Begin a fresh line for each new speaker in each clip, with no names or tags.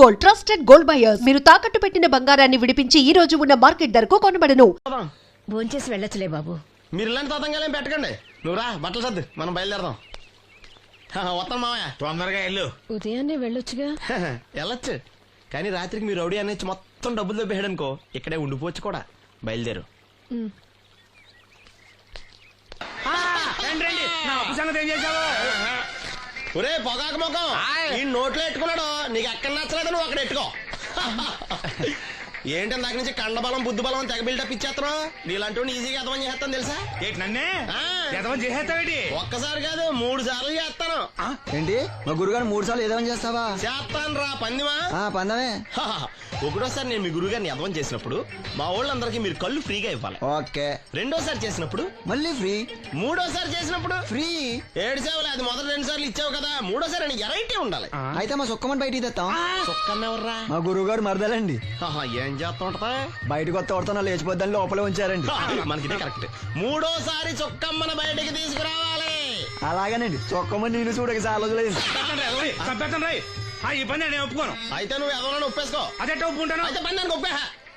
Gold trusted gold buyers. మీరు తాకట్టు పెట్టిన బంగారాన్ని విడిపించి ఈ రోజు ఉన్న మార్కెట్ ధరకు కొనబడను.
భోంచేసి వెళ్ళొచ్చులే బాబు.
మీరు ఇలాంటి తతంగాలేం పెట్టకండి. నువ్వు రా, బట్టలు సర్దు, మనం బయలుదేరదాం. వస్తాం మామయ్య.
తొందరగా వెళ్ళు.
ఉదయాన్నే వెళ్ళొచ్చుగా.
వెళ్ళొచ్చు, కానీ రాత్రికి మీరు రౌడీ అనేది మొత్తం డబ్బులు దొబ్బేయడనుకో ఇక్కడే ఉండిపోవచ్చు కూడా. బయలుదేరు. ఒరే పొగాకు మొఖం, ఈ నోట్లో ఎట్టుకున్నాడు. నీకు ఎక్కడ నచ్చలేదు నువ్వు అక్కడ ఎట్టుకో. ఏంటి దాని నుంచి కండబలం బుద్ధి బలం తెగ బిల్డప్ ఇచ్చేస్తున్నావు. నీలాంటి ఈజీగా ఎదవని చేస్తాను తెలుసా?
ఏంటి నన్నే ఎదవని చేసేస్తావేంటి?
ఒక్కసారి కాదు 3 సార్లు చేస్తాను.
ఏంటి మా గురుగారు 3 సార్లు ఎదవని చేస్తావా?
చేస్తాను రా పందిమా.
పందమే.
ఒకటోసారి నేను మీ గురుగారిని ఎదవని చేసినప్పుడు మా వాళ్ళందరికీ మీరు కళ్ళు ఫ్రీగా ఇవ్వాలి.
ఓకే.
రెండోసారి చేసినప్పుడు
మళ్ళీ ఫ్రీ.
మూడోసారి చేసినప్పుడు
ఫ్రీ.
7 సేవలు అది మొదటి 2 సార్లు ఇచ్చావు కదా, మూడోసారి అని ఎరైటీ ఉండాలి.
అయితే మా సుక్కమని బయటికి తెస్తాం.
సుక్కమ్మ ఎవర్రా?
మా గురుగారు మరదలండి.
ఏం చేస్తా ఉంటదా?
బయటకు వస్తే కొడతా లేచిపోద్దని లోపలే ఉంచారండి.
మనకి కరెక్ట్. మూడోసారి చుక్కమ్మన బయటికి తీసుకురావాలి.
అలాగేనండి. చొక్కమని నేను చూడక చాలా రోజులేదు.
ఈ పని నేను ఒప్పుకోను.
అయితే నువ్వు ఎవరైనా ఒప్పేసుకో.
అదే ఒప్పుకుంటాను.
అయితే పని దానికి ఒప్పే.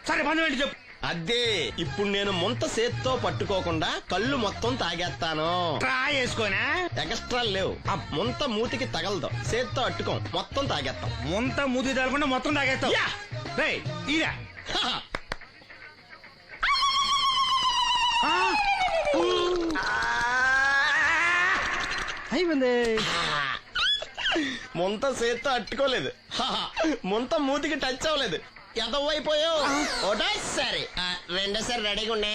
సరే పని ఏంటి చెప్పు.
అదే ఇప్పుడు నేను ముంత చేత్తో పట్టుకోకుండా కళ్ళు మొత్తం తాగేస్తాను.
ట్రై చేసుకోనా?
ఎక్స్ట్రా లేవు. ముంత మూతికి తగలదు, చేత్తో అట్టుకోం, మొత్తం తాగేస్తాం.
ముంత మూతి తగలకుండా మొత్తం తాగేస్తావు. ఇదా
అయిపోయింది.
ముంత చేత్తో అట్టుకోలేదు, ముంత మూతికి టచ్ అవ్వలేదు, ఎదవైపోయావు. ఒకటోసారి రెండోసారి రెడీగా ఉండే.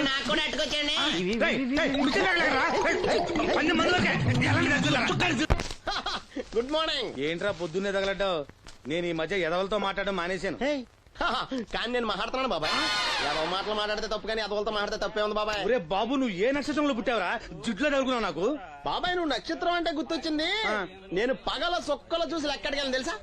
నాకు కూడా అట్టుకొచ్చండి. Good morning.
ఏంట్రా పొద్దున్నే తగలడ్డావు? నేను ఈ మధ్య ఎదవలతో మాట్లాడడం మానేశాను.
కానీ నేను మాట్లాడుతున్నాను బాబాయ్. ఎదవ మాటలు మాట్లాడితే తప్పు, కానీ ఎదవలతో మాట్లాడితే తప్పే ఉంది బాబాయ్.
ఒరే బాబు, నువ్వు ఏ నక్షత్రంలో పుట్టావురా? జుట్లో తగులుకున్నావు నాకు.
బాబాయ్ నువ్వు నక్షత్రం అంటే గుర్తొచ్చింది. నేను పగల సొక్కలు చూసి లెక్కడికెళ్ళను తెలుసా?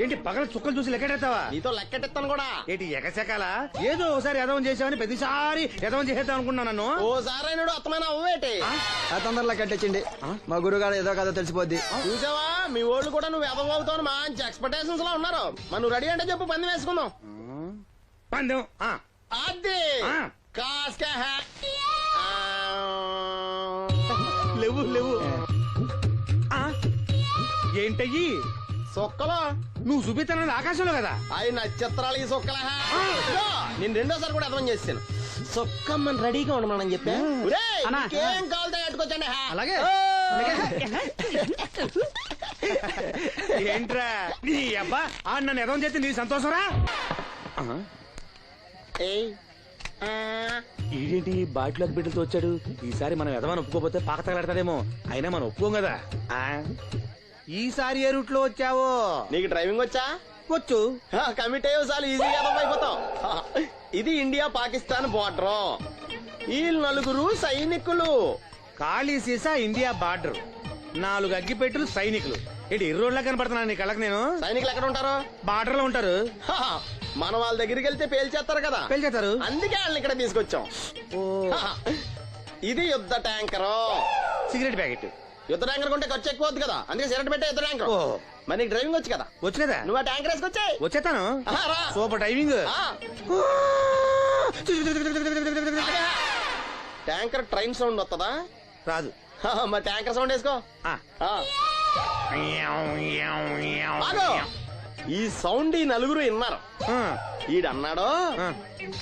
ఏంటి పగల చుక్కలు చూసి లెక్కెడతావా?
నీతో లెక్కెట్టిస్తాను కూడా.
ఏంటి ఎగసెకాల? ఏదో ఒకసారి ఎదవం చేసావని ప్రతిసారి ఎదవం చేసేద్దాం అనుకున్నా నన్ను.
ఓసారి నువ్వు అత్తమైన అవ్వేటి.
తొందరలో కట్టించండి. మా గురుగారు ఏదో కథ తెలిసిపోద్ది.
చూసావా, మీ వాళ్ళు కూడా నువ్వు ఎదవ అవుతావు మంచి ఎక్స్పెక్టేషన్స్ లో ఉన్నారు. మరి నువ్వు రెడీ అంటే చెప్పు, పందెం వేసుకుందాం.
పందెం
అది కాస్కా లేవు లేవు.
ఏంటయ్యి
సొక్కలో
నువ్వు చూపిస్తానది ఆకాశంలో కదా?
అవి నక్షత్రాలు ఈ సొక్కల. నేను రెండోసారి కూడా అర్థం చేశాను. సొక్కమ్మని రెడీగా ఉండమని చెప్పా. ఏం కావాలి కట్టుకోవచ్చండి.
అలాగే. ఏంట్రా నీ అబ్బా నన్ను ఎదవం చేస్తే నీ సంతోషరా? ఏంటి బాటిలోకి బిడ్డలతో వచ్చాడు? ఈసారి మనం ఎదవని ఒప్పుకోపోతే పాక తగలడతాడేమో. అయినా మనం ఒప్పుకోం కదా. ఈసారి ఏ రూట్ లో వచ్చావో?
నీకు డ్రైవింగ్ వచ్చా?
వచ్చు.
కమిట్ అయ్యే సార్లు ఈజీగా అయిపోతావు. ఇది ఇండియా పాకిస్తాన్ బోర్డర్. ఈ 4 సైనికులు.
ఖాళీ సీసా ఇండియా బార్డర్, 4 అగ్గిపెట్టులు సైనికులు. ఏంటి ఇర్రోడ్లా కనపడుతున్నాను నీ కళ్ళకి నేను?
సైనికులు ఎక్కడ ఉంటారు?
బార్డర్ లో ఉంటారు.
మన వాళ్ళ దగ్గరికి వెళ్తే పేల్చేస్తారు కదా.
పేల్చేస్తారు.
అందుకే వాళ్ళని ఇక్కడ తీసుకొచ్చాం. ఇది యుద్ధ ట్యాంకర్.
Cigarette packet.
యుద్ధ ట్యాంకర్ కొంటే ఖర్చు ఎక్కువ అవుతుంది కదా, అందుకే సిగరెట్ పెట్టే యుద్ధ ట్యాంకర్. మరి నీకు డ్రైవింగ్ వచ్చు కదా?
వచ్చు కదా.
నువ్వు ఆ ట్యాంకర్ వేసుకొచ్చాయి.
వచ్చేస్తాను. Super driving.
Tanker train sound వస్తుందా?
రాదు.
మరి ట్యాంకర్ సౌండ్ వేసుకో. ఈ సౌండ్ ఈ 4 విన్నారు. ఈడన్నాడు,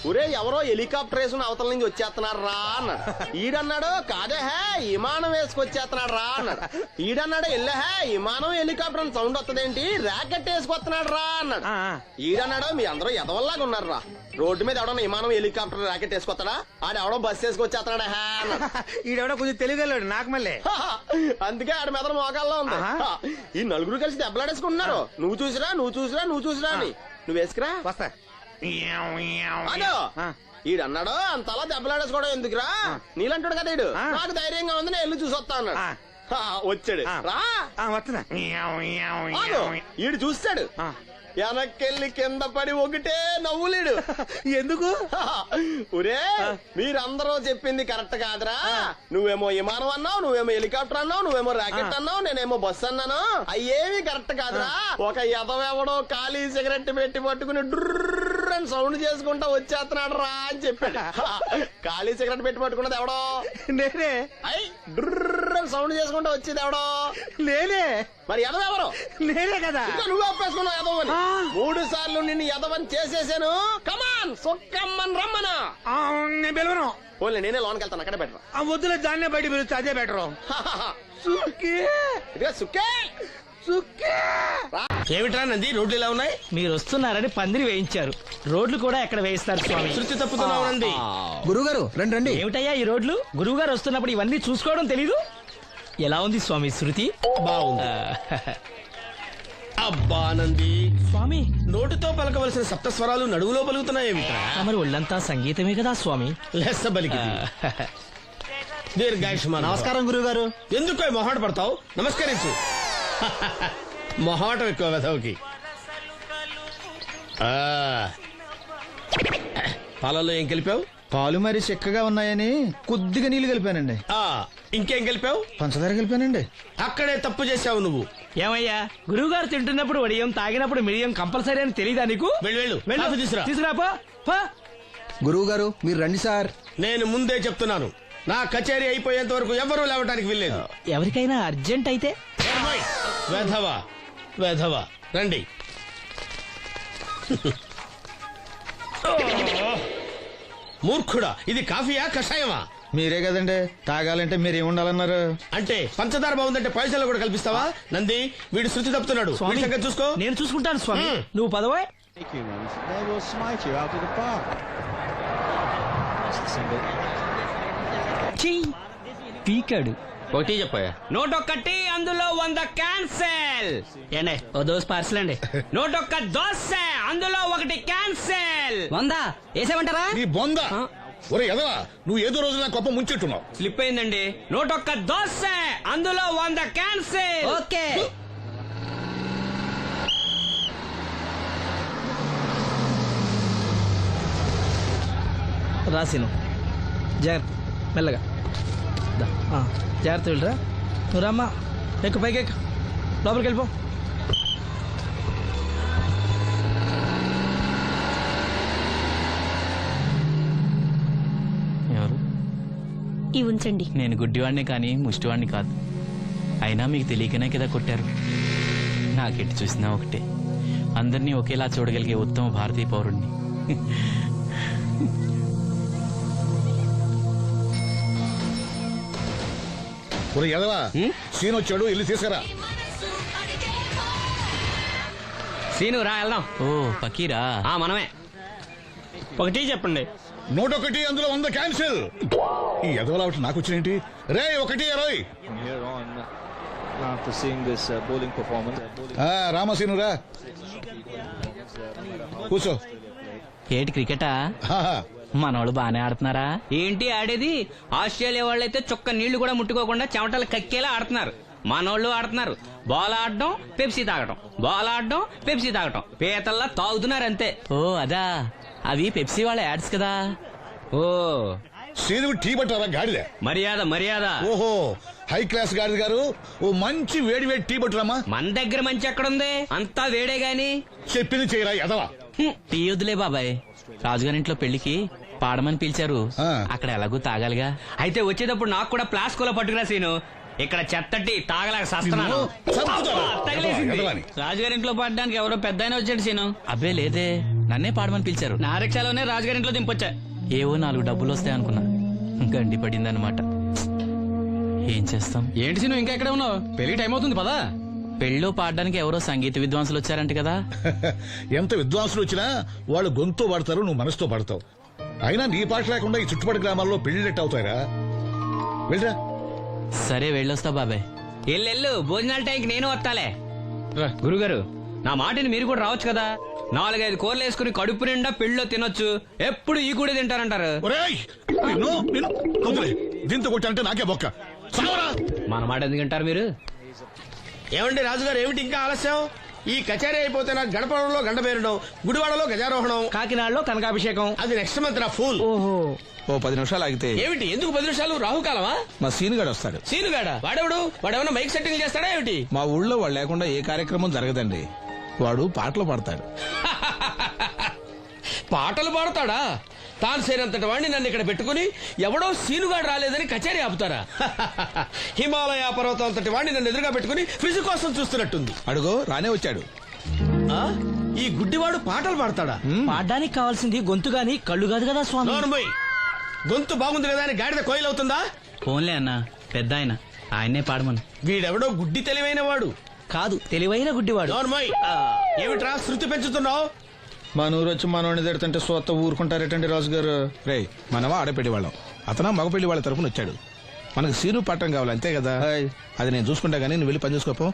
ఒరే ఎవరో హెలికాప్టర్ వేసుకుని అవతల నుంచి వచ్చేస్తున్నాడు రా అన్నాడు. ఈడన్నాడు, కాదే హే విమానం వేసుకొచ్చేస్తున్నాడు రా అన్నాడు. ఈడన్నాడు, ఎల్లహే విమానం హెలికాప్టర్ అని సౌండ్ వస్తుందేంటి, ర్యాకెట్ వేసుకొస్తున్నాడు రా అన్నాడు. ఈడన్నాడు, మీ అందరూ ఎదవల్లాగా ఉన్నారు రా, రోడ్డు మీద ఎవడన్నా విమానం హెలికాప్టర్ ర్యాకెట్ వేసుకొస్తాడా? ఆడెవడో బస్సు వేసుకొచ్చేస్తున్నాడా హే అన్నాడు.
ఈడెవడో కొంచెం తెలియగలడు నాకు మళ్ళీ.
అందుకే ఆడ మెదడు మోకాల్లో ఉంది. ఈ 4 కలిసి దెబ్బలాడేసుకుంటున్నారు. నువ్వు చూసిరా నువ్వు చూసిరా నువ్వు చూసిరా అని. నువ్వు వేసుకురా.
వస్తా.
ఈడన్నాడు, అంతలా దెబ్బలాడేసుకోవడం ఎందుకురా, నీలంటాడు కదా ఈడు. నాకు ధైర్యంగా ఉంది, నేను వెళ్ళి చూసొస్తా అన్నాడు. వచ్చాడు రా.
వస్తున్నా.
ఈడు చూస్తాడు, వెనక్కెళ్ళి కింద పడి ఒకటే నవ్వులేడు.
ఎందుకు?
ఒరే మీరందరూ చెప్పింది కరెక్ట్ కాదురా. నువ్వేమో విమానం అన్నావు, నువ్వేమో హెలికాప్టర్ అన్నావు, నువ్వేమో రాకెట్ అన్నావు, నేనేమో బస్ అన్నాను. అయ్యేవి కరెక్ట్ కాదురా. ఒక ఎదవెవడో ఖాళీ సిగరెట్ పెట్టి పట్టుకుని డుర్ర్ అని సౌండ్ చేసుకుంటా వచ్చేస్తున్నాడు రా అని చెప్పాడు. ఖాళీ సిగరెట్ పెట్టి పట్టుకున్నది ఎవడో?
నేనే.
అయ్ డుర్ర్ అని సౌండ్ చేసుకుంటా వచ్చేది ఎవడో?
నేనే.
మరి ఎదవెవరు?
నేనే కదా.
ఇంకా నువ్వు ఒప్పేసుకున్నావు ఎదవని. 3 సార్లు నిన్ను ఎదవని చేసేసాను. కమాన్ సొక్కమ్మని రమ్మనా.
నేను పిలవను.
ఓన్లీ నేనే లోనికి వెళ్తాను, అక్కడే బెటర్.
ఆ వద్దులే, దాన్నే బయట పిలుస్తా, అదే బెటరు.
ఇదిగో సుక్కే
ఏమిట్రా నంది, రోడ్లు ఇలా ఉన్నాయి?
మీరు వస్తున్నారని పందిరి వేయించారు. రోడ్లు కూడా ఎక్కడ వేయిస్తారు స్వామి?
శృతి తప్పుతున్నావు నంది.
గురుగారు రండి రండి.
ఏమిటయ్యా ఈ రోడ్లు? గురువు గారు వస్తున్నప్పుడు ఇవన్నీ చూసుకోవడం తెలీదు? ఎలా ఉంది స్వామి శృతి?
బాగుంది. అబ్బా నంది,
స్వామి
నోటితో పలకవలసిన సప్తస్వరాలు నడువులో పలుకుతున్నాయేమిట్రా?
మరి ఒళ్ళంతా సంగీతమే కదా స్వామి.
లెస్స బలికి దీర్ఘాయుష్మాన్.
నమస్కారం గురుగారు.
ఎందుకు మొహాట పడతావు? నమస్కరించు. మొహాటం ఎక్కువ వెధవుకి. పాలలో ఏం కలిపావు?
పాలు మరి చిక్కగా ఉన్నాయని కొద్దిగా నీళ్లు కలిపానండి.
ఇంకేం కలిపావు?
పంచదార కలిపానండి.
అక్కడే తప్పు చేసావు నువ్వు.
ఏమయ్యా, గురువు గారు తింటున్నప్పుడు వడియం, తాగినప్పుడు మిడియం కంపల్సరీ అని తెలీదా నీకు?
వెళ్ళు కాఫీ తీసురా.
తీసుకురాపో.
గురువు గారు మీరు రండి సార్.
నేను ముందే చెప్తున్నాను, నా కచేరీ అయిపోయేంత వరకు ఎవరూ లేవటానికి వెళ్ళలేదు.
ఎవరికైనా అర్జెంట్ అయితే
వెధవా వెధవా రండి. మూర్ఖుడా, ఇది కాఫీయా కషాయమా?
మీరే కదండి తాగాలంటే మీరేముండాలన్నారు?
అంటే పంచదార బాగుందంటే పైసలు కూడా కల్పిస్తావా? నంది, వీడు శృతి తప్పుతున్నాడు. వీడి సంగతి చూసుకో.
నేను చూసుకుంటాను స్వామి. నువ్వు పదవే. పీకాడు.
ఒకటి చెప్పాయా?
నోటొక్కటి అందులో 100 క్యాన్సెల్. ఏండే ఓ దోశ పార్సల్ అండి. నోటొక్క దోశ అందులో 1 క్యాన్సెల్. 100 వేసేమంటారా?
నీ బొంద. ఒరే ఎదవా, నువ్వు ఏదో రోజు నా కొప్ప ముంచెట్టున్నావు.
స్లిప్ అయిందండి. నోటొక్క దోశ అందులో 100 క్యాన్సెల్. ఓకే. రాసిను జాగ్రత్త, మెల్లగా జాగ్రత్త వెళ్ళరా. నువ్వు రామ్మా, ఎక్కు పైకి ఎక్కు, లోపలికి వెళ్ళిపో. ఎవరు?
ఈ ఉంచండి.
నేను గుడ్డివాడిని కానీ ముష్టివాడిని కాదు. అయినా మీకు తెలియకనే కదా కొట్టారు. నాకెట్టి చూసినా ఒకటే, అందరినీ ఒకేలా చూడగలిగే ఉత్తమ భారతీయ పౌరుణ్ణి.
ఒరే ఎదవా, సీన్ వచ్చాడు, ఇల్లు తీసుకురా.
సీను రా వెళ్దాం. ఓ పకీరా, మనమే. ఒకటి చెప్పండి.
101 అందులో 100 క్యాన్సిల్. ఈ ఎదవలా ఒకటి నాకు వచ్చినేంటి? రే 120.
After seeing this bowling performance,
రామసీను రా, కూర్చో.
ఏటి క్రికెటా? మనోళ్ళు బానే ఆడుతున్నారా? ఏంటి ఆడేది? ఆస్ట్రేలియా వాళ్ళైతే చొక్క నీళ్లు కూడా ముట్టుకోకుండా చెమటలు కక్కేలా ఆడుతున్నారు. మనోళ్ళు ఆడుతున్నారు బాల్ ఆడడం, పెప్సీ తాగటం, బాల్ ఆడడం, పెప్సీ తాగటం, పీతల్లా తాగుతున్నారు అంతే. ఓ అదా, అవి పెప్సీ వాళ్ళ యాడ్స్ కదా. ఓ
సీను టీ పట్టారా గాడిద?
మర్యాద మర్యాద.
ఓహో, హై క్లాస్ గాడిద గారు, ఓ మంచి వేడి వేడి టీ పట్టురామా.
మన దగ్గర మంచి ఎక్కడుంది? అంతా వేడే గాని.
చెప్పింది చేయరా ఎదవా.
టీ వద్దులే బాబాయ్, రాజుగారింట్లో పెళ్లికి పాడమని పిలిచారు. అక్కడ ఎలాగూ తాగాలిగా. అయితే వచ్చేటప్పుడు నాకు కూడా ప్లాస్కోలో పట్టుకురా సీను. ఇక్కడ చెత్తటి తాగలేక సస్తున్నాను. రాజుగారింట్లో పాడడానికి ఎవరో పెద్ద వచ్చాడు సీను. అబ్బే లేదే, నన్నే పాడమని పిలిచారు. నా రిక్షాలోనే రాజుగారింట్లో దింపొచ్చా. ఏవో 4 డబ్బులు వస్తాయనుకున్నా, గండి పడిందనమాట. ఏం చేస్తాం? ఏంటి సీను ఇంకా ఎక్కడ ఉన్నావు? పెళ్లి టైం అవుతుంది పదా. పెళ్ళిలో పాడడానికి ఎవరో సంగీత విద్వాంసులు వచ్చారంట కదా.
ఎంత విద్వాంసులు వచ్చినా వాళ్ళు గొంతు పడతారు, నువ్వు మనసుతో పడతావు. అయినా నీ పాట లేకుండా ఈ చుట్టుపక్కల గ్రామాల్లో పెళ్లినట్టు అవుతాయిరా. వెళ్ళరా.
సరే వెళ్ళొస్తా బాబాయ్. ఎల్లెళ్ళు, భోజనాల టైంకి నేను వస్తాలే. గురుగారు, నా మాటిని మీరు కూడా రావచ్చు కదా. 4-5 కూరలు వేసుకుని కడుపు నిండా పెళ్ళిలో తినొచ్చు. ఎప్పుడు ఈ కూడా తింటారంటారు.
దీంతో కొట్టాలంటే నాకే బొక్క.
మన మాట ఎందుకు తింటారు మీరు?
ఏమండి రాజుగారు, ఏమిటి ఇంకా ఆలస్యం? ఈ కచేరీ అయిపోతే నాకు గడపడంలో గండ పేరడం, గుడివాడలో గజారోహణం,
కాకినాడలో కనకాభిషేకం.
అది నెక్స్ట్ మంత్ నా ఫూల్.
ఓహో,
ఓ 10 నిమిషాలు ఆగితే
ఏమిటి ఎందుకు 10 నిమిషాలు? రాహుకాలమా?
మా సీనుగాడు వస్తాడు.
సీనుగాడా? వాడేమన్నా మైక్ సెట్టింగ్ చేస్తాడా ఏమిటి?
మా ఊళ్ళో వాడు లేకుండా ఏ కార్యక్రమం జరగదండి. వాడు పాటలు పాడతాడు.
పాటలు పాడతాడా? తాను సేనంతటి వాడిని నన్ను ఇక్కడ పెట్టుకుని ఎవడో సీనుగాడు రాలేదని కచేరీ ఆపుతారా? హిమాలయ పర్వతం అంతటి వాడిని నన్ను ఎదురుగా పెట్టుకుని ఫ్రిజ్ కోసం చూస్తున్నట్టుంది.
అడుగో రానే వచ్చాడు.
ఆ? ఈ గుడ్డివాడు పాటలు పాడతాడా?
పాడడానికి కావాల్సింది గొంతు గాని కళ్ళు కాదు కదా స్వామి.
నోర్మోయ్, గొంతు బాగుంది కదా అని గాడిద కోయిల్ అవుతుందా?
ఫోన్లే అన్న, పెద్ద ఆయన, ఆయన్నే పాడమను.
వీడెవడో గుడ్డి తెలివైన వాడు.
కాదు, తెలివైన గుడ్డివాడు.
నోర్మోయ్, ఏమిట్రా శృతి పెంచుతున్నావు?
మన ఊరు వచ్చి మనోడిని తిడుతుంటే సొత్త ఊరుకుంటారేటండి రాజు గారు. రే, మనమా ఆడపెళ్లి వాళ్ళం, అతను మగ పెళ్లి వాళ్ళ తరపున వచ్చాడు. మనకు సీను పట్టం కావాలి అంతే కదా. అది నేను చూసుకుంటా గానీ నువ్వు వెళ్ళి పని చూసుకోపో.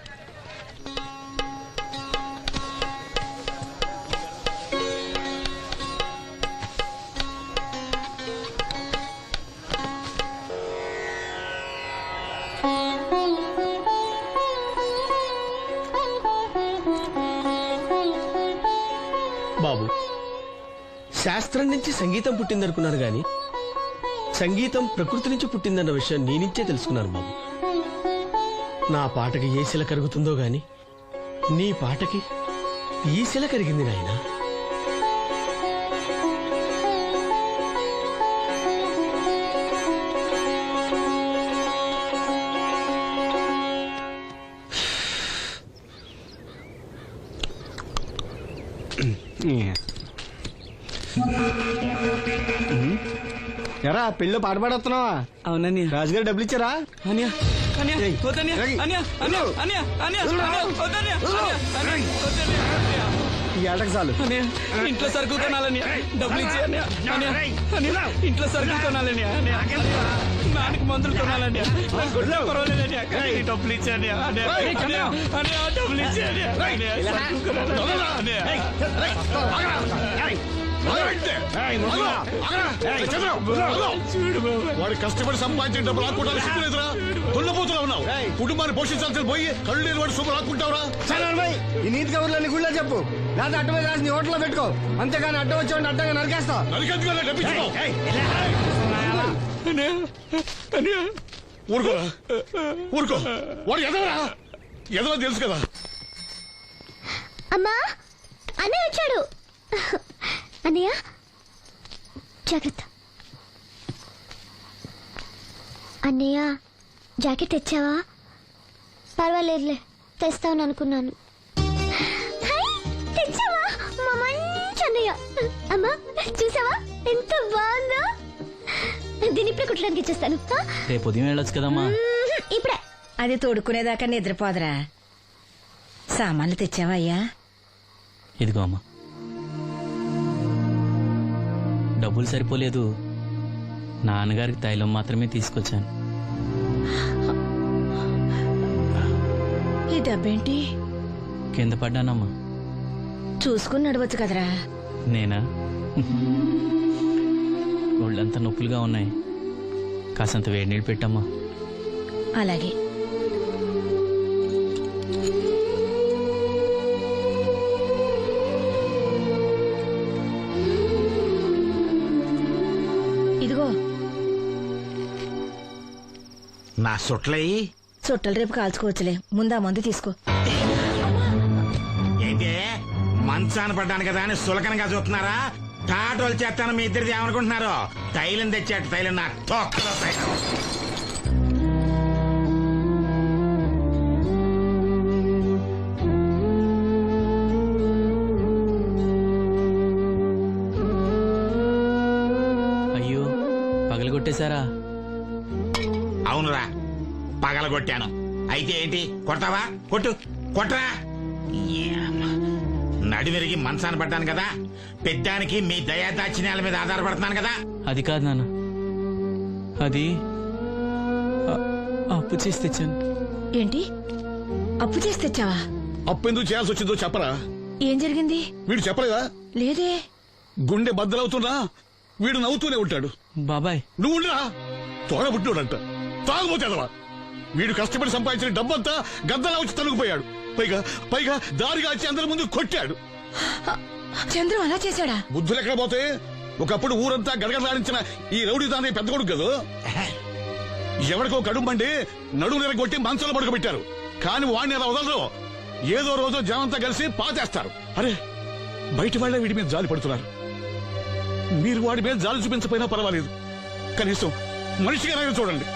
బాబు, శాస్త్రం నుంచి సంగీతం పుట్టిందనుకున్నారు గాని సంగీతం ప్రకృతి నుంచి పుట్టిందన్న విషయం నీ నుంచే తెలుసుకున్నాను బాబు. నా పాటకి ఏ శిల కరుగుతుందో గాని నీ పాటకి ఈ శిల కరిగింది నాయనా.
ఎరా పెళ్ళి పాట పాడుతున్నావా?
అవునని
రాజుగారు డబ్బులు ఇచ్చారా? ఈ ఏటకు చాలు.
ఇంట్లో సరుకులు కొనాలని డబ్బులు ఇచ్చి ఇంట్లో సరుకులు కొనాలని నాన్నకి మందులు కొనాలని డబ్బులు ఇచ్చాను డబ్బులు ఇచ్చాను.
వాడు కష్టపడి సంపాదించిన డబ్బులు లాక్కుంటా సిగ్గులేదురా? దున్నపోతున్నా ఉన్నావు. కుటుంబాన్ని పోషించాల్సిన పోయి కళ్ళు లేని వాడు శుభ్రం లాక్కుంటావురా?
ఈ నీతి కబుర్లన్నీ గుళ్ళో చెప్పు, లేదా అడ్డు మీద రాసి నీ హోటల్లో పెట్టుకో. అంతేగాని అడ్డం వచ్చేవాడిని అడ్డంగా నరికేస్తా.
నరికెందుకు డబ్బించుకో. ఊరుకోరా, ఊరుకో. వాడు ఎదవరా? ఎదవ తెలుసు కదా.
అమ్మా, అన్నయ్య వచ్చాడు. అన్నయ్య జాగ్రత్త. అన్నయ్య జాకెట్ తెచ్చావా? పర్వాలేదులే, తెస్తావని అనుకున్నాను. తెచ్చావా? మా మంచి అన్నయ్య. అమ్మా చూసావా ఎంత బాగుందో? దీన్ని ఇప్పుడే కుట్టడానికి ఇచ్చేస్తాను.
రేపు ఉదయం వెళ్ళొచ్చు కదమ్మా.
ఇప్పుడే.
అది తోడుకునేదాకా నిద్రపోదరా. సామాన్లు తెచ్చావా అయ్యా?
ఇదిగో అమ్మా, డబ్బులు సరిపోలేదు, నాన్నగారికి తైలం మాత్రమే తీసుకొచ్చాను.
ఈ డబ్బేంటి?
కింద పడ్డానమ్మా.
చూసుకుని నడవచ్చు కదరా.
నేనా? ఒళ్ళంతా నొప్పులుగా ఉన్నాయి, కాసంత వేడి నీళ్ళు పెట్టమ్మా.
అలాగే. ఇదిగో
నా సుట్లయి
చుట్టలు రేపు కాల్చుకోవచ్చులే, ముందా మందు తీసుకో.
ఏంటి మంచాన పడ్డాను కదా అని సులకనగా చూస్తున్నారా? టాటోలు చేస్తాను మీ ఇద్దరిది ఏమనుకుంటున్నారు? తైలం తెచ్చాడు, తైలం నా తొక్కలో తైలం.
అయ్యో, పగలగొట్టేశారా?
అవునురా, పగలగొట్టాను. అయితే ఏంటి, కొడతావా? కొట్టు, కొట్టరా. నడివిరిగి మంచాన పడ్డాను కదా, పెద్దానికి మీ దయాదాక్షిణ్యాల మీద ఆధారపడుతున్నాను కదా.
అది కాదు నాన్న, అది అప్పు చేసి తెచ్చాను.
ఏంటి, అప్పు చేసి తెచ్చావా?
అప్పు ఎందుకు చేయాల్సి వచ్చిందో చెప్పరా?
ఏం జరిగింది?
వీడు చెప్పలేదా?
లేదే.
గుండె బద్దలవుతున్నా వీడు నవ్వుతూనే ఉంటాడు.
బాబాయ్
నువ్వు ఉండరా? తోడబుట్టుడంట, తాగుపోతేదవా. వీడు కష్టపడి సంపాదించిన డబ్బంతా గద్దలా వచ్చి తనుకుపోయాడు. పైగా పైగా దారిగా వచ్చి అందరి ముందు కొట్టాడు.
చంద్రం అలా చేశాడా?
బుద్ధులు ఎక్కడ పోతే ఒకప్పుడు ఊరంతా గడగడలాడించిన ఈ రౌడీ దాని పెద్ద కొడుకు కదా. ఎవరికో కడుంబండి నడుము నిరగొట్టి మంచంలో పడుకోబెట్టారు. కానీ వాడిని అలా వదలరు. ఏదో రోజు జనంతా కలిసి పాతేస్తారు. అరే బయట వాళ్ళే వీడి మీద జాలి పడుతున్నారు. మీరు వాడి మీద జాలి చూపించకపోయినా పర్వాలేదు, కనీసం మనిషిగా చూడండి.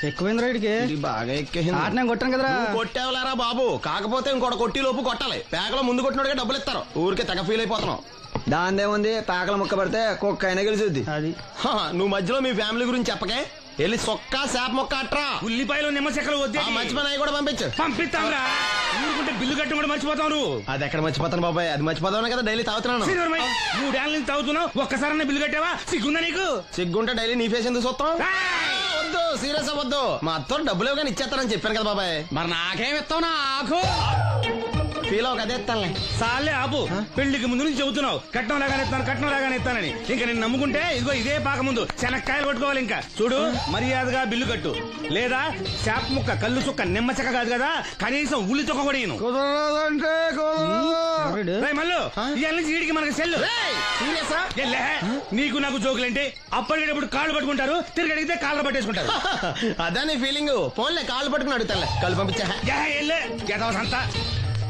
ఎక్కువైంది రైడ్కి
బాగా ఎక్కేసింది.
ఆటనే కొట్టాను కదరా.
కొట్టేవలేరా బాబు, కాకపోతే ఇంకోటి కొట్టి లోపు కొట్టాలి. పేకలో ముందు కొట్టినోడికే డబ్బులు ఇస్తారు. ఊరికే తెగ ఫీల్ అయిపోతున్నావు.
దాందేముంది, పేకల ముక్క పడితే కుక్క అయినా గెలిచుద్ది. అది
నువ్వు మధ్యలో మీ ఫ్యామిలీ గురించి చెప్పకే. వెళ్ళి సొక్క శాప మొక్క అట్రా.
ఉల్లిపాయలు నిమ్మచెక్కలు వద్దే.
మర్చిపోయిన కూడా పంపించు.
పంపిస్తాంరా. ఊరుకుంటే బిల్లు కట్టి కూడా మర్చిపోతావు నువ్వు.
అది ఎక్కడ మర్చిపోతాను బాబాయ్, అది మర్చిపోతాను కదా డైలీ తాగుతున్నాను.
3 ఏళ్ళ నుంచి తాగుతున్నావు, ఒక్కసారి బిల్లు కట్టావా? సిగ్గుందా నీకు?
సిగ్గుంటే డైలీ నీ ఫేస్ ఎందుకు చూస్తాం? వద్దు, సీరియస్ అవ్వద్దు. మా అత్తో డబ్బులు ఇవ్వగానే ఇచ్చేస్తానని చెప్పాను కదా బాబాయ్.
మరి నాకేం ఇస్తావు? నాకు
ఫీల్ అవ్వక అదే ఇస్తానులే.
సాలే ఆపు. పెళ్లికి ముందు నుంచి చెబుతున్నావు కట్నం లాగానే ఇస్తాను, కట్నం లాగానే ఇస్తానని. ఇంకా నేను నమ్ముకుంటే ఇదిగో ఇదే పాక ముందు శనక్కాయలు కొట్టుకోవాలి. ఇంకా చూడు, మర్యాదగా బిల్లు కట్టు, లేదా చేప ముక్క, కళ్ళు చుక్క, నిమ్మ చెక్క కాదు కదా, కనీసం ఉల్లి తొక్క కూడా ఇయ్యను. రేయ్ మల్లు, ఇవాళ నుంచి వీడికి మనకి సెల్లు.
సీరియసా?
ఎల్లే, నీకు నాకు జోకులేంటి? అప్పటికేటప్పుడు కాళ్ళు పట్టుకుంటారు, తిరిగి అడిగితే కాళ్ళు పట్టేసుకుంటారు.
అదా నీ ఫీలింగ్. ఫోన్లే కాళ్ళు పట్టుకుని అడుగుతాలే. కాళ్ళు పంపించా.
సంతా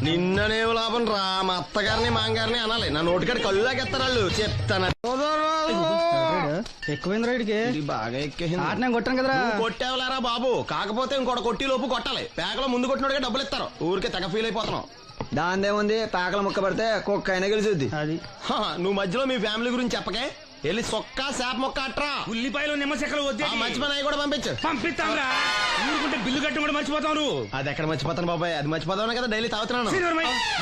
నిన్ననేం లాభం రా. మా అత్తగారిని మాంగారిని అనాలి. నా నోటికాడ కళ్ళు లాగేస్తారు వాళ్ళు. చెప్తాను.
ఎక్కువైంది రైడ్కి
బాగా ఎక్కేసింది.
ఆటనే కొట్టాను కదరా.
కొట్టేవలేరా బాబు, కాకపోతే ఇంకోటి కొట్టి లోపు కొట్టాలి. పేకలో ముందు కొట్టినోడికే డబ్బులు ఇస్తారు. ఊరికే తెగ ఫీల్ అయిపోతున్నావు.
దాందేముంది, పేకల ముక్క పడితే కుక్క అయినా గెలిచుద్ది. అది
నువ్వు మధ్యలో మీ ఫ్యామిలీ గురించి చెప్పకే. వెళ్ళి సొక్క శాప మొక్క అట్రా.
ఉల్లిపాయలు నిమ్మచెక్కలు వద్దే.
మర్చిపోయిన కూడా పంపించు.
పంపిస్తాంరా. ఊరుకుంటే బిల్లు కట్టి కూడా మర్చిపోతావు నువ్వు.
అది ఎక్కడ మర్చిపోతాను బాబాయ్, అది మర్చిపోతాను కదా డైలీ తాగుతున్నాను.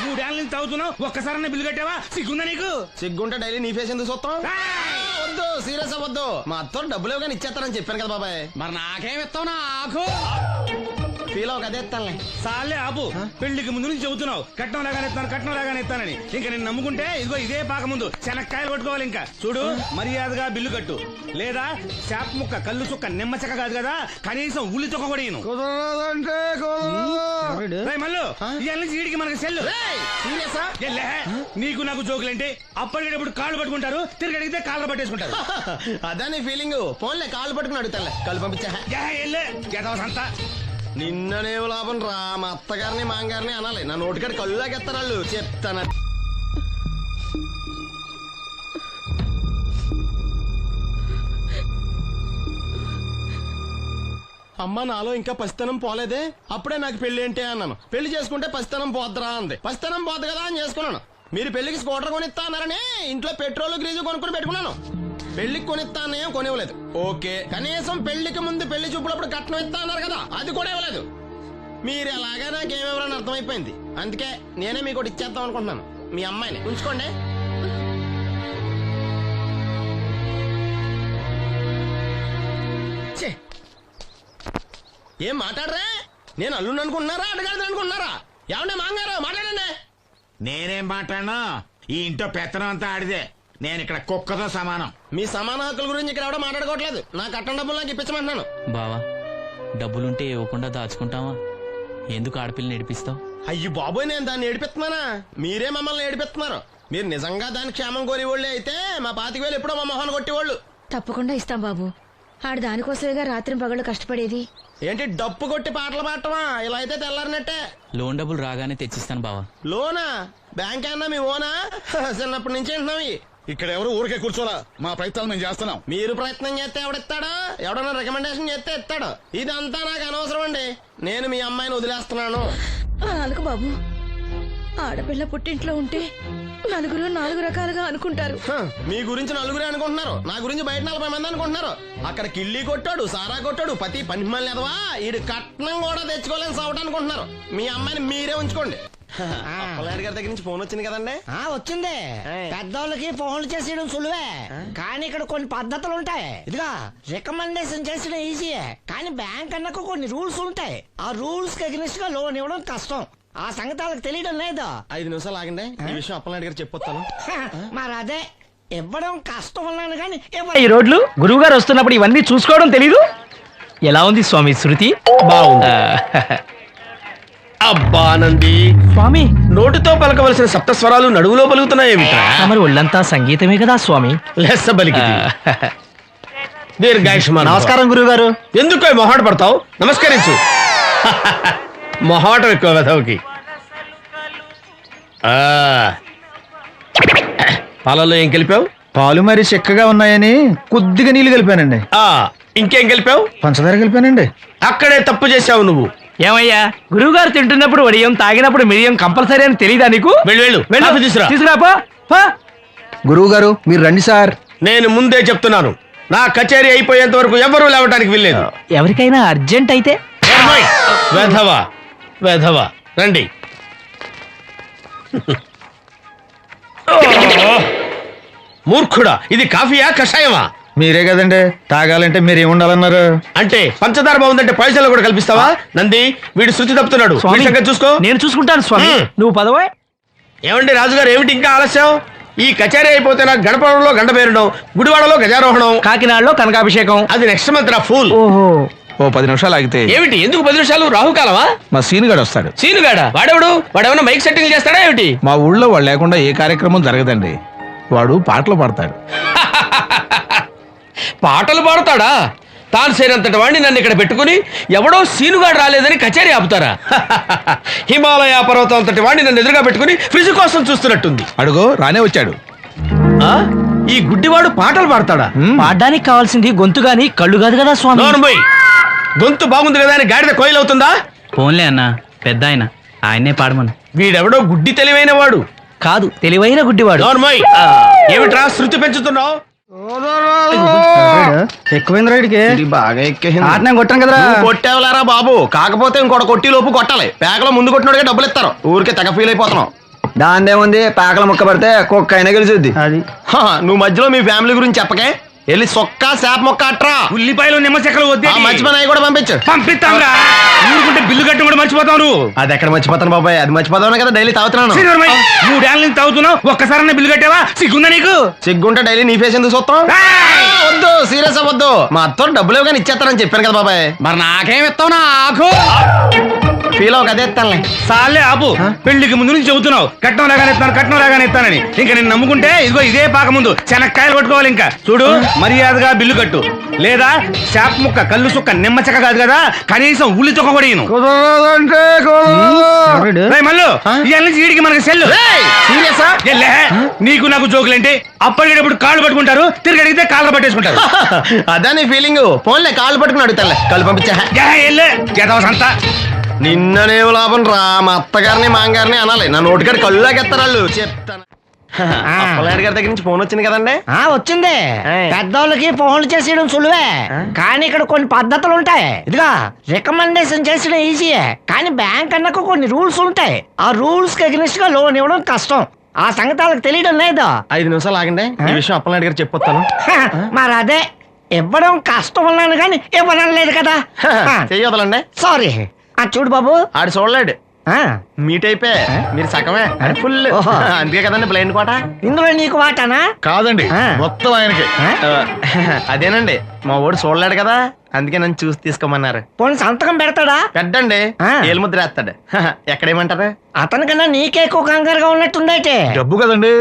3 ఏళ్ళ నుంచి తాగుతున్నావు, ఒక్కసారి బిల్లు కట్టావా? సిగ్గుందా నీకు?
సిగ్గుంటే డైలీ నీ ఫేస్ ఎందుకు చూస్తాం? వద్దు, సీరియస్ అవ్వద్దు. మా అత్తో డబ్బులు ఇవ్వగానే ఇచ్చేస్తానని చెప్పాను కదా బాబాయ్.
మరి నాకేం ఇస్తావు? నాకు
ఫీల్ అవ్వక అదే ఇస్తానులే.
సాలే ఆపు. పెళ్లికి ముందు నుంచి చెబుతున్నావు కట్నం లాగానే ఇస్తాను, కట్నం లాగానే ఇస్తానని. ఇంకా నేను నమ్ముకుంటే ఇదిగో ఇదే పాక ముందు శనక్కాయలు కొట్టుకోవాలి. ఇంకా చూడు, మర్యాదగా బిల్లు కట్టు, లేదా చేప ముక్క, కళ్ళు చుక్క, నిమ్మ చెక్క కాదు కదా, కనీసం ఉల్లి తొక్క కూడా ఇయ్యను. రేయ్ మల్లు, ఇవాళ నుంచి వీడికి మనకి సెల్లు.
సీరియసా?
ఎల్లే, నీకు నాకు జోకులేంటి? అప్పటికేటప్పుడు కాళ్ళు పట్టుకుంటారు, తిరిగి అడిగితే కాళ్ళు పట్టేసుకుంటారు.
అదా నీ ఫీలింగ్. ఫోన్లే కాళ్ళు పట్టుకుని అడుగుతానులే. కాళ్ళు పంపించా.
సంతా
నిన్ననేం లాభం రా. మా అత్తగారిని మాంగారిని అనాలి. నా నోటికాడ కళ్ళు లాగేస్తారు వాళ్ళు. చెప్తాను. అమ్మ నాలో ఇంకా పసితనం పోలేదే. అప్పుడే నాకు పెళ్లి ఏంటి అన్నాను. పెళ్లి చేసుకుంటే పసితనం పోద్దురా అంది. పసితనం పోద్దు కదా అని చేసుకున్నాను. మీరు పెళ్లికి స్కూటర్ కొనిస్తా అన్నారని ఇంట్లో పెట్రోల్ గ్రీజు కొనుక్కుని పెట్టుకున్నాను. పెళ్లికి కొనిస్తానే కొనివ్వలేదు. ఓకే, కనీసం పెళ్లికి ముందు పెళ్లి చూపులప్పుడు కట్నం ఇస్తా అన్నారు కదా, అది కూడా ఇవ్వలేదు. మీరు ఎలాగా నాకేమెవరని అర్థమైపోయింది. అందుకే నేనే మీకు ఒకటి ఇచ్చేద్దాం అనుకుంటున్నాను. మీ అమ్మాయిని ఉంచుకోండి. ఏం మాట్లాడరా? నేను అల్లుండి అనుకుంటున్నారా, అడగాలి అనుకుంటున్నారా? ఏమన్నా మాంగారు మాట్లాడండి.
నేనేం మాట్లాడను? ఈ ఇంట్లో పెత్తనం అంతా ఆడిదే. నేను ఇక్కడ కుక్కతో సమానం.
మీ సమాన హక్కుల గురించి ఇక్కడ ఎవడో మాట్లాడుకోవట్లేదు. నా కట్టం డబ్బులు నాకు ఇప్పించమంటున్నాను.
బావా, డబ్బులుంటే ఇవ్వకుండా దాచుకుంటావా? ఎందుకు ఆడపిల్లని ఏడిపిస్తావు?
అయ్యి బాబోయ్, నేను దాన్ని ఏడిపిస్తున్నానా? మీరే మమ్మల్ని ఏడిపిస్తున్నారు. మీరు నిజంగా దాని క్షేమం కోరేవాళ్ళే అయితే మా 25,000 ఎప్పుడో మా మొహాన్ని కొట్టేవాళ్ళు.
తప్పకుండా ఇస్తాం బాబు. ఆడు దానికోసమేగా రాత్రి పగళ్ళు కష్టపడేది.
ఏంటి డప్పు కొట్టి పాటలు పాడటమా? ఇలా అయితే తెల్లారినట్టే.
లోన్ డబ్బులు రాగానే తెచ్చిస్తాను బావా.
లోనా? బ్యాంక్ అన్నా మీ ఓనా? చిన్నప్పటి నుంచి వింటున్నాం.
ఇక్కడ ఎవరు ఊరికే కూర్చోలా. మా ప్రయత్నాలు మేము చేస్తున్నాం.
మీరు ప్రయత్నం చేస్తే ఎవడిస్తాడు? ఎవడన్నా రికమెండేషన్ చేస్తే ఇస్తాడు. ఇదంతా నాకు అనవసరం అండి. నేను మీ అమ్మాయిని వదిలేస్తున్నాను.
అలాగ బాబు, ఆడపిల్ల పుట్టింట్లో ఉంటే నలుగురు 4 రకాలుగా అనుకుంటారు.
మీ గురించి నలుగురే అనుకుంటున్నారు, నా గురించి బయట 40 మంది అనుకుంటున్నారు. అక్కడ కిళ్ళి కొట్టాడు, సారా కొట్టాడు, పతి పని మళ్ళీ ఎదవా ఈడు కట్నం కూడా తెచ్చుకోలేని సవట అనుకుంటున్నారు. మీ అమ్మాయిని మీరే ఉంచుకోండి. అప్పలనాయుడు గారి దగ్గర నుంచి ఫోన్ వచ్చింది కదండి.
వచ్చింది. పెద్దోళ్ళకి ఫోన్లు చేసేయడం సులువే, కానీ ఇక్కడ కొన్ని పద్ధతులు ఉంటాయి. ఇదిగా రికమెండేషన్ చేసిన ఈజీయే, కానీ బ్యాంక్ అన్నకు కొన్ని రూల్స్ ఉంటాయి. ఆ రూల్స్ కి అగ్నిస్ట్ గా లోన్ ఇవ్వడం కష్టం. ఆ సంగతి వాళ్ళకి తెలియడం లేదు.
5 నిమిషాలు ఆగండి, ఈ విషయం అప్పలనాయుడు గారు చెప్పొస్తాను.
మరి అదే ఇవ్వడం కష్టం అన్నాను కానీ
ఈ రోడ్లు గురువు గారు వస్తున్నప్పుడు ఇవన్నీ చూసుకోవడం తెలీదు. ఎలా ఉంది స్వామి శృతి?
బాగుంది. అబ్బా నంది,
స్వామి
నోటితో పలకవలసిన సప్తస్వరాలు నడువులో పలుకుతున్నాయేమిట్రా?
మరి ఒళ్ళంతా సంగీతమే కదా స్వామి.
లెస్స బలికి దీర్ఘాయుష్మాన్.
నమస్కారం గురువు గారు.
ఎందుకు మొహాట పడతావు? నమస్కరించు. మొహాటం ఎక్కువ వెధవుకి. పాలల్లో ఏం కలిపావు?
పాలు మరి చిక్కగా ఉన్నాయని కొద్దిగా నీళ్లు కలిపానండి.
ఇంకేం కలిపావు?
పంచదార కలిపానండి.
అక్కడే తప్పు చేసావు నువ్వు.
ఏమయ్యా, గురువు గారు తింటున్నప్పుడు వడియం, తాగినప్పుడు మిరియం కంపల్సరీ అని తెలీదా నీకు?
వెళ్ళు తీసురా.
తీసుకురాపో.
గురువు గారు మీరు రండి సార్.
నేను ముందే చెప్తున్నాను, నా కచేరీ అయిపోయేంత వరకు ఎవరూ లేవటానికి వెళ్ళలేదు.
ఎవరికైనా అర్జెంట్ అయితే
వెధవా వెధవా రండి. మూర్ఖుడా, ఇది కాఫీయా కషాయమా?
మీరే కదండి తాగాలంటే మీరు ఏముండాలన్నారు?
అంటే పంచదార బాగుందంటే పైసలు కూడా కల్పిస్తావా? నంది, వీడు శృతి తప్పుతున్నాడు. చూసుకో.
నేను చూసుకుంటాను స్వామి, నువ్వు పదవా.
ఏమండి రాజుగారు, ఏమిటి ఇంకా ఆలస్యం? ఈ కచేరీ అయిపోతే నాకు గణపవరంలో గండ పేరడం, గుడివాడలో గజారోహణం,
కాకినాడలో కనకాభిషేకం.
అది నెక్స్ట్ మంత్ రా ఫూల్.
ఓ 10 నిమిషాలు ఆగితే.
ఏమిటి, ఎందుకు 10 నిమిషాలు? రాహుకాలమా?
మా సీనుగాడు వస్తాడు.
సీనుగాడా? వాడేమన్నా మైక్ సెట్టింగ్ చేస్తాడా ఏమిటి?
మా ఊళ్ళో వాడు లేకుండా ఏ కార్యక్రమం జరగదండి. వాడు పాటలు పాడతాడు.
పాటలు పాడతాడా? తాను సేనంతటి వాడిని నన్ను ఇక్కడ పెట్టుకుని ఎవడో సీనుగాడు రాలేదని కచేరీ ఆపుతారా? హిమాలయ పర్వతం అంతటి వాడిని నన్ను ఎదురుగా పెట్టుకుని ఫ్రిజ్ కోసం చూస్తున్నట్టుంది.
అడుగో రానే వచ్చాడు.
ఈ గుడ్డివాడు పాటలు పాడతాడా?
పాడడానికి కావాల్సింది గొంతు గాని కళ్ళు కాదు కదా స్వామి.
నోర్మోయ్, గొంతు బాగుంది కదా అని గాడిద కోయిల్ అవుతుందా?
పోన్లే అన్న, పెద్ద ఆయన్నే పాడమను.
వీడెవడో గుడ్డి తెలివైన వాడు
కాదు, తెలివైన గుడ్డివాడు.
నోర్మోయ్, ఏమిట్రా శృతి పెంచుతున్నావు?
ఎక్కువైంది రైడ్కి. బాగా ఎక్కేసింది. కొట్టాను కదరా.
కొట్టేవలేరా బాబు, కాకపోతే ఇంకోటి కొట్టి లోపు కొట్టాలి. పేకలో ముందు కొట్టినోడిగా డబ్బులు ఇస్తారు. ఊరికే తెగ ఫీల్ అయిపోతున్నావు.
దాందేముంది, పేకల ముక్క పడితే కుక్క అయినా గెలిచుద్ది. అది
నువ్వు మధ్యలో మీ ఫ్యామిలీ గురించి చెప్పకే. వెళ్ళి సొక్క శాప మొక్క అట్రా.
ఉల్లిపాయలు నిమ్మ చెక్కలు వద్దే.
మర్చిపోయి కూడా పంపించు.
పంపిస్తాంరా. ఊరుకుంటే బిల్లు కట్టడం కూడా మర్చిపోతావు నువ్వు.
అది ఎక్కడ మర్చిపోతాను బాబాయ్, అది మర్చిపోతావు కదా డైలీ తాగుతున్నాను.
3 ఏళ్ళ నుంచి తాగుతున్నావు, ఒక్కసారి బిల్లు కట్టావా? సిగ్గుందా నీకు?
సిగ్గుంటే డైలీ నీ ఫేస్ ఎందుకు చూస్తాం? వద్దు, సీరియస్ అవ్వద్దు. మా అత్తో డబ్బులు ఇవ్వగానే ఇచ్చేస్తానని చెప్పాను కదా బాబాయ్.
మరి నాకేం ఇస్తావు? నాకు
ఫీల్ అవ్వక అదే ఇస్తానులే.
సాలే ఆపు. పెళ్లికి ముందు నుంచి చెబుతున్నావు కట్నం లాగానే ఇస్తానని. ఇంకా నేను నమ్ముకుంటే ఇదిగో ఇదే పాక ముందు శనక్కాయలు కొట్టుకోవాలి. ఇంకా చూడు, మర్యాదగా బిల్లు కట్టు, లేదా చేప ముక్క కళ్ళు సుక్క నిమ్మ చెక్క కాదు కదా, కనీసం ఉల్లి తొక్క కూడా ఇయ్యను. మళ్ళీ ఇవాళ నుంచి వీడికి మనకి సెల్లు.
సీరియసా?
నీకు నాకు జోకులేంటి? అప్పటికేటప్పుడు కాళ్ళు పట్టుకుంటారు, తిరిగి అడిగితే కాళ్ళు పట్టేసుకుంటారు.
అదా నీ ఫీలింగ్? ఫోన్లే కాళ్ళు పట్టుకుని అడుగుతాలే. కాళ్ళు పంపించా.
సంతా
నిన్ననేం లాభం రా. మా అత్తగారిని మాంగారిని అనాలి. నా నోటికాడ కళ్ళులాగెత్తారు వాళ్ళు. చెప్తాను. అప్పలనాయుడు గారి దగ్గర నుంచి ఫోన్ వచ్చింది కదండి.
వచ్చింది. పెద్దోళ్ళకి ఫోన్లు చేసేయడం సులువే, కానీ ఇక్కడ కొన్ని పద్ధతులు ఉంటాయి. ఇదిగా రికమెండేషన్ చేసిన ఈజీయే, కానీ బ్యాంక్ అన్నకు కొన్ని రూల్స్ ఉంటాయి. ఆ రూల్స్ కి అగ్నిస్ట్ గా లోన్ ఇవ్వడం కష్టం. ఆ సంగతి వాళ్ళకి తెలియడం లేదు.
5 నిమిషాలు ఆగండి, ఈ విషయం అప్పలనాయుడు గారు చెప్పొస్తాను.
మరి అదే ఇవ్వడం కష్టం అన్నాను కానీ ఇవ్వడం లేదు కదా.
చెయ్యొదలండి.
సారీ. చూడు బాబు,
ఆడు చూడలేడు. మీట్ అయిపోయి మీరు సగమే, ఫుల్. అందుకే కదండి బ్లైండ్ కోట.
ఇందులో నీకు వాటానా?
కాదండి, మొత్తం ఆయనకి.
అదేనండి, మా ఓడు చూడలేడు కదా, అందుకే నన్ను చూసి తీసుకోమన్నారు.
పోనీ సంతకం పెడతాడా?
పెద్దండి, ఏలుముద్ర వేస్తాడు. ఎక్కడేమంటారు?
అతనికన్నా నీకే ఎక్కువ కంగారుగా ఉన్నట్టుందైతే.
డబ్బు కదండి,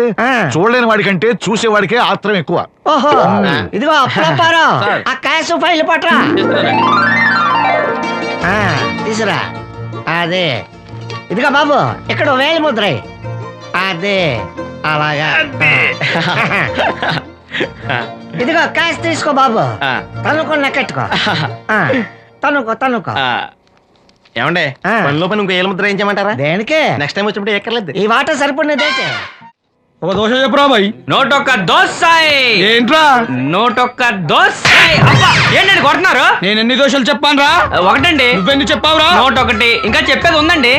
చూడలేని వాడికంటే చూసేవాడికే ఆత్రం ఎక్కువ.
ఓహో, ఇదిగో అప్పుడప్పారో ఆ క్యాష్ ఫైల్ పట్రా. తీసురా. అదే, ఇదిగో బాబు, ఇక్కడ వేలి ముద్ర. అదే అలాగా. ఇదిగో క్యాష్ తీసుకో బాబు. తనుకో నెక్కెట్టుకో. తనుకో.
ఏమండే, పనిలో పని ఇంకో ఏలుముద్ర ఏం చేయమంటారా?
దేనికి?
నెక్స్ట్ టైం వచ్చినప్పుడు ఎక్కర్లేదు.
ఈ వాటర్ సరిపడినదైతే.
ఒక దోశ చెప్పురా బాయ్.
నోటొక్క దోశ.
ఏంట్రా
నోటొక్క దోశ. అబ్బా ఏంటండి కొడుతున్నారు?
నేను ఎన్ని దోశలు చెప్పాను రా?
ఒకటండి.
నువ్వెన్ని చెప్పావురా?
నోటొకటి. ఇంకా చెప్పేది ఉందండి.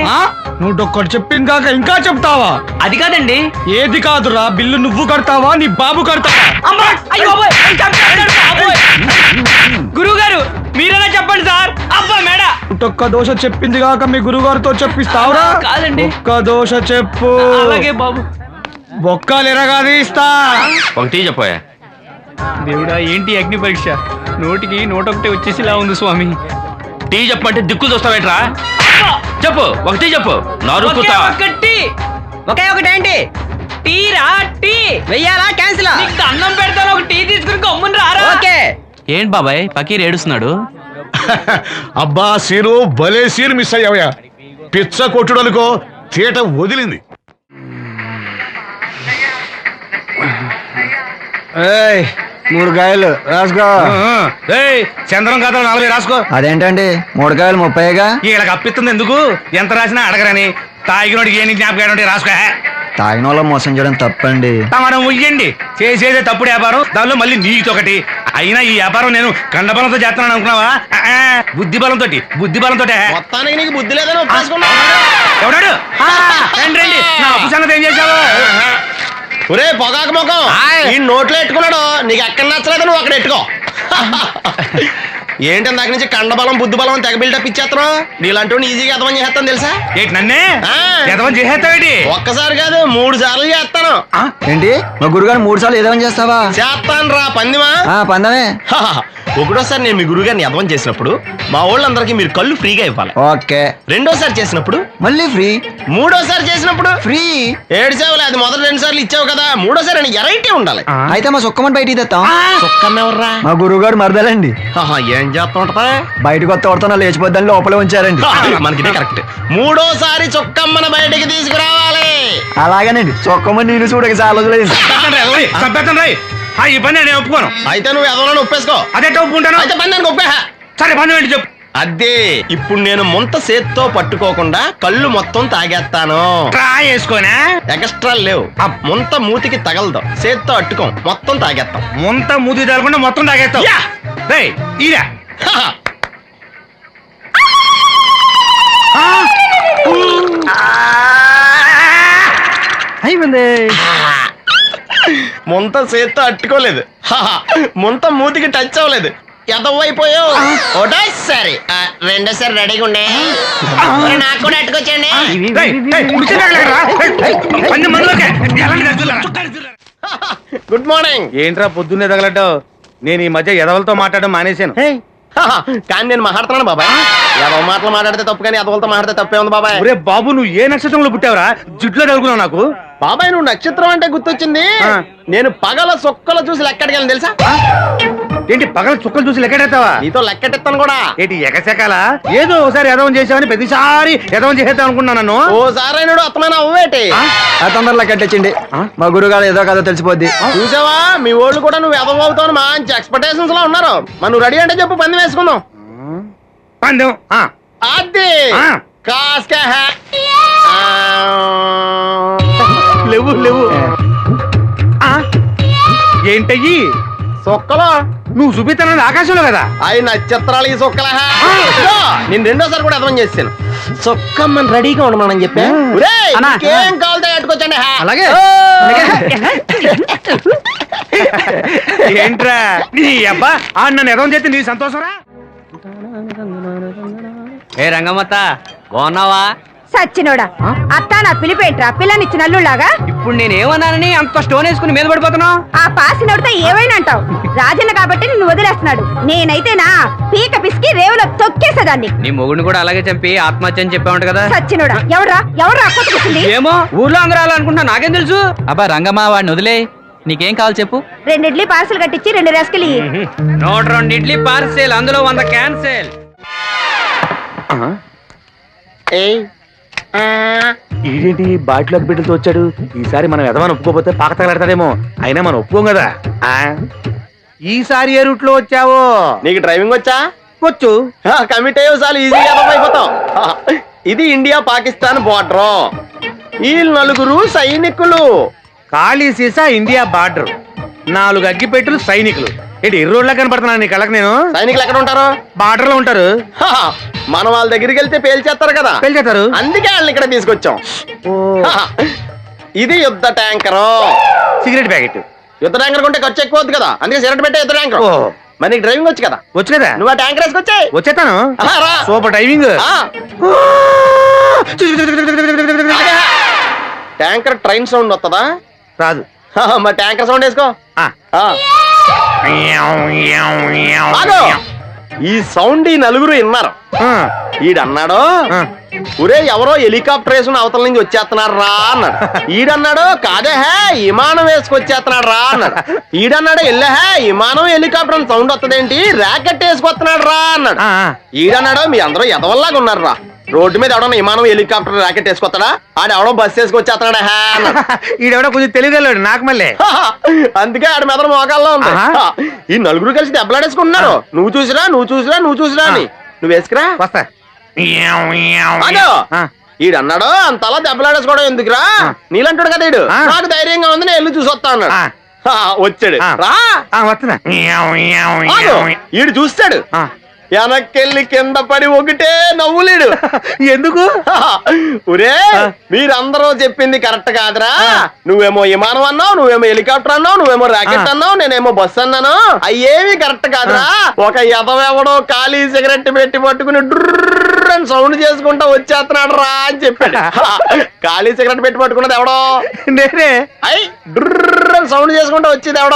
నువ్వు ఒక్కటి చెప్పింది కాక ఇంకా చెప్తావా?
అది కాదండి.
ఏది కాదురా, బిల్లు నువ్వు కడతావా నీ బాబు కడతావా?
గురువు గారు మీరైనా చెప్పండి సార్. అబ్బా మేడ
ఒక్క దోశ చెప్పింది కాక మీ గురుగారితో చెప్పిస్తావురా?
కాదండి.
ఒక్క దోశ చెప్పు.
అలాగే బాబు.
బొక్కలు ఎరగాది ఇస్తా.
ఒకటి చెప్పోయా. దేవుడా ఏంటి అగ్ని పరీక్ష? నోటికి నోటొకటి వచ్చేసిలా ఉంది స్వామి.
టీ చెప్పంటే దిక్కులు చూస్తావేట్రా? చెప్పు ఒకటి చెప్పు.
ఒకే ఒకటి ఏంటి? టీ రా. టీ వెయ్యాలా క్యాన్సిల్? అన్నం పెడతాను, ఒక టీ తీసుకుని గమ్మున రారా. ఓకే.
ఏంటి బాబాయ్ పకీర్ ఏడుస్తున్నాడు?
అబ్బా సీను భలే సీను మిస్ అయ్యావయ్యా. పిచ్చ కొట్టుడు అనుకో, తీట వదిలింది.
మూడు కాయలు రాసుకో.
చంద్రం కథలు 40 రాసుకో.
అదేంటండి 3 కాయలు 30గా?
వీళ్ళకి అప్పిస్తుంది ఎందుకు? ఎంత రాసినా అడగరని. తాగినోడికి ఏం జ్ఞాపకం రాసుకో.
తాగిన వాళ్ళ మోసం చేయడం తప్పండి.
మనం ఉయ్యండి చేసేదే తప్పుడు వ్యాపారం, దానిలో మళ్ళీ నీతొకటి. అయినా ఈ వ్యాపారం నేను కండబలంతో చేస్తున్నాను అనుకున్నావా? బుద్ధి బలంతో.
మొత్తానికి నీకు బుద్ధి లేదని ఒప్పేసుకున్నా.
ఎవడాడు? రండి రండి. నా అప్పు సంగతి ఏం చేశావు?
ఒరే పొగాకు ముఖం, ఈ నోట్లో ఎట్టుకున్నాడు. నీకు ఎక్కడ నచ్చలేదు నువ్వు అక్కడ ఎట్టుకో. ఏంటి దాని నుంచి కండబలం బుద్ధి బలం తెగ బిల్డప్ ఇచ్చేస్తున్నావు. నీలాంటి ఈజీగా ఎదవని చేస్తాను తెలుసా?
ఏంటి నన్నే ఎదవని చేసేస్తావేంటి?
ఒక్కసారి కాదు 3 సార్లు చేస్తాను.
ఏంటి మా గురుగారు 3 సార్లు ఎదవని చేస్తావా?
చేస్తాను రా పందిమా.
పందమే.
ఒకటోసారి నేను మీ గురుగారిని ఎదవని చేసినప్పుడు మా వాళ్ళందరికీ మీరు కళ్ళు ఫ్రీగా ఇవ్వాలి.
ఓకే.
రెండోసారి చేసినప్పుడు
మళ్ళీ ఫ్రీ.
మూడోసారి చేసినప్పుడు
ఫ్రీ.
7 సేవలు అది మొదటి 2 సార్లు ఇచ్చావు కదా, మూడోసారి అని ఎరైటీ ఉండాలి.
అయితే మా సుక్కమని బయటికి తెస్తాం.
సుక్కమ్మెవర్రా?
మా గురుగారు మరదలండి.
ఏం చేస్తా ఉంటదా?
బయటకు వస్తే కొడతా లేచిపోద్దని లోపలే ఉంచారండి.
మనకి కరెక్ట్. మూడోసారి చొక్కమ్మన బయటికి తీసుకురావాలి.
అలాగేనండి. చొక్కమని నేను చూడక చాలా రోజులైంది.
ఈ పని నేను ఒప్పుకోను.
అయితే నువ్వు ఎదవలను ఒప్పేసుకో.
అదే ఒప్పుకుంటాను.
అయితే పని దానికి ఒప్పే.
సరే పని ఏంటి చెప్పు.
అదే ఇప్పుడు నేను ముంత చేత్తో పట్టుకోకుండా కళ్ళు మొత్తం తాగేస్తాను.
ట్రై చేసుకోనా?
ఎక్స్ట్రా లేవు. ముంత మూతికి తగలదు, చేత్తో అట్టుకోం, మొత్తం తాగేస్తాం.
ముంత మూతి తగలకుండా మొత్తం తాగేస్తాం. ఇరా
అయిపోయింది.
ముంత చేత్తో అట్టుకోలేదు, ముంత మూతికి టచ్ అవ్వలేదు, ఎదవైపోయావు. ఒకటోసారి రెండోసారి రెడీగా ఉండే. నాకు కూడా అట్టుకొచ్చండి. Good morning.
ఏంట్రా పొద్దున్నే తగలడ్డావు? నేను ఈ మధ్య ఎదవలతో మాట్లాడడం మానేశాను.
కానీ నేను మాట్లాడుతున్నాను బాబాయ్. ఎదవ మాటలు మాట్లాడితే తప్పు, కానీ ఎదవలతో మాట్లాడితే తప్పే ఉంది బాబాయ్.
ఒరే బాబు నువ్వు ఏ నక్షత్రంలో పుట్టావురా? జుట్లో తగులుకున్నావు నాకు.
బాబాయ్ నువ్వు నక్షత్రం అంటే గుర్తొచ్చింది. నేను పగల సొక్కలు చూసి లెక్కడికెళ్ళను తెలుసా?
ఏంటి పగల చుక్కలు చూసి లెక్కెడతావా?
నీతో లెక్కెట్టాను కూడా.
ఏంటి ఎగసెకాల? ఏదో ఒకసారి ఎదవం చేసావని ప్రతిసారి ఎదవం చేసేద్దాం అనుకున్నాను నన్ను.
ఓసారి అయినాడు అత్తమైన అవ్వేటి.
తొందరలో లెక్కెట్టండి. మా గురుగారు ఏదో కదో తెలిసిపోద్ది.
చూసావా మీ వాళ్ళు కూడా నువ్వు ఎదవ అవుతావు మంచి ఎక్స్పెక్టేషన్స్ లో ఉన్నారు. మరి నువ్వు రెడీ అంటే చెప్పు, పందెం వేసుకుందాం.
పందెం
అది కాస్కా
లేవు లేవు. ఏంటయ్యి
సొక్కలో
నువ్వు చూపిస్తానది ఆకాశంలో కదా?
అవి నక్షత్రాలు ఈ సొక్కల. నేను రెండోసారి కూడా అర్థం చేస్తాను. సొక్కమ్మని రెడీగా ఉండమని చెప్పా. ఏం కావాలితే కట్టుకోవచ్చండి.
అలాగే. ఏంట్రా నీ అబ్బా నన్ను ఎదవం చేస్తే నీ సంతోషరా?
ఏ రంగమ్మత్త బాగున్నావా?
సచ్చినోడా, అత్త నా పిలిపేంట్రా పిల్లనిచ్చిన అల్లులాగా?
ఇప్పుడు నేనేమన్నానని అంత స్టోన్ వేసుకుని మీద పడిపోతున్నావు?
ఆ పాసినోడితో ఏమైనా అంటావు. రాజన్న కాబట్టి నిన్ను వదిలేస్తున్నాడు. నేనైతేనా పీక పిసికి రేవులో తొక్కేసేదాన్ని.
నీ మొగుడిని కూడా అలాగే చంపి ఆత్మహత్య అని చెప్పావంట కదా?
సచ్చినోడా, ఎవరా కొట్టుకొచ్చింది?
ఏమో ఊర్లో అందరూ అలా అనుకుంటా, నాకేం తెలుసు?
అబ్బా రంగమ్మ వాడిని వదిలే. నీకేం కావాలి చెప్పు.
2 ఇడ్లీ పార్సల్ కట్టించి 2 రస్కలు.
102 ఇడ్లీ పార్సెల్, అందులో 100 క్యాన్సెల్.
ఏంటి బాటిలోకి బిడ్డలతో వచ్చాడు? ఈసారి మనం ఎదవని ఒప్పుకోపోతే పాక తగలడతాడేమో. అయినా మనం ఒప్పుకోం కదా. ఈసారి ఏ రూట్ లో వచ్చావో?
నీకు డ్రైవింగ్ వచ్చా?
వచ్చు.
కమిట్ అయ్యే చాలు ఈజీగా అయిపోతాం. ఇది ఇండియా పాకిస్తాన్ బోర్డర్. ఈ 4 సైనికులు
ఖాళీ సీసా ఇండియా బార్డర్, 4 అగ్గిపెట్టులు సైనికులు. ఏంటి ఎర్రోడ్లా కనపడుతున్నాను నీ కళ్ళకి నేను?
సైనికులు ఎక్కడ ఉంటారు?
బార్డర్ లో ఉంటారు.
మన వాళ్ళ దగ్గరికి వెళ్తే పేల్చేస్తారు కదా,
పేల్చేస్తారు.
అందుకే వాళ్ళని ఇక్కడ తీసుకొచ్చాం. ఇది యుద్ధ ట్యాంకరు.
Cigarette packet.
యుద్ధ ట్యాంకర్ కొంటే ఖర్చు ఎక్కువ అవుతుంది కదా, అందుకే సిగరెట్ పెట్టే యుద్ధ ట్యాంకర్. మరి నీకు డ్రైవింగ్ వచ్చు కదా?
వచ్చు కదా.
నువ్వు ఆ ట్యాంకర్ వేసుకొచ్చాయి.
వచ్చేస్తాను. Super driving.
Tanker train sound వస్తుందా?
రాదు.
మరి ట్యాంకర్ సౌండ్ వేసుకో. ఈ సౌండ్ ఈ నలుగురు విన్నారు. ఈడన్నాడు, ఒరే ఎవరో హెలికాప్టర్ వేసుకుని అవతల నుంచి వచ్చేస్తున్నారు రా అన్నాడు. ఈడన్నాడు, కాదే హే విమానం వేసుకొచ్చేస్తున్నాడు రా అన్నాడు. ఈడన్నాడు, ఎల్లహే విమానం హెలికాప్టర్ సౌండ్ వస్తుందేంటి, ర్యాకెట్ వేసుకొస్తున్నాడు రా అన్నాడు. ఈడన్నాడు, మీ అందరూ ఎదవల్లాగా ఉన్నారు రా, రోడ్డు మీద ఎవడన్నా విమానం హెలికాప్టర్ ర్యాకెట్ వేసుకొస్తాడా, ఆడ ఎవడో బస్సు వేసుకొచ్చేస్తున్నాడా హే అన్నాడు.
ఈడెవడో కొంచెం తెలియగలడు నాకు మళ్ళీ,
అందుకే ఆడ మెదడు మోకాల్లో ఉంది. ఈ నలుగురు కలిసి దెబ్బలాడేసుకుంటున్నారు. నువ్వు చూసిరా నువ్వు చూసిరా నువ్వు చూసిరా అని. నువ్వు వేసుకురా.
వస్తా.
ఈడన్నాడు, అంతలా దెబ్బలాడేసుకోవడం ఎందుకురా, నీలంటాడు కదా ఈడు, నాకు ధైర్యంగా ఉంది నేను వెళ్ళి చూసి వస్తా అన్నాడు. వచ్చాడు రా.
వస్తున్నా.
ఈడు చూస్తాడు, వెనక్కెళ్ళి కింద పడి ఒకటే నవ్వులేడు.
ఎందుకు?
ఒరే మీరందరూ చెప్పింది కరెక్ట్ కాదురా, నువ్వేమో విమానం అన్నావు, నువ్వేమో హెలికాప్టర్ అన్నావు, నువ్వేమో రాకెట్ అన్నావు, నేనేమో బస్సు అన్నాను, అయ్యేవి కరెక్ట్ కాదురా. ఒక ఎదవెవడో ఖాళీ సిగరెట్ పెట్టి పట్టుకుని డ్రర్ అని సౌండ్ చేసుకుంటా వచ్చేస్తున్నాడు రా అని చెప్పాడు. ఖాళీ సిగరెట్ పెట్టి పట్టుకున్నది ఎవడో?
నేనే.
అయ్యి డ్రర్ అని సౌండ్ చేసుకుంటా వచ్చేది ఎవడో?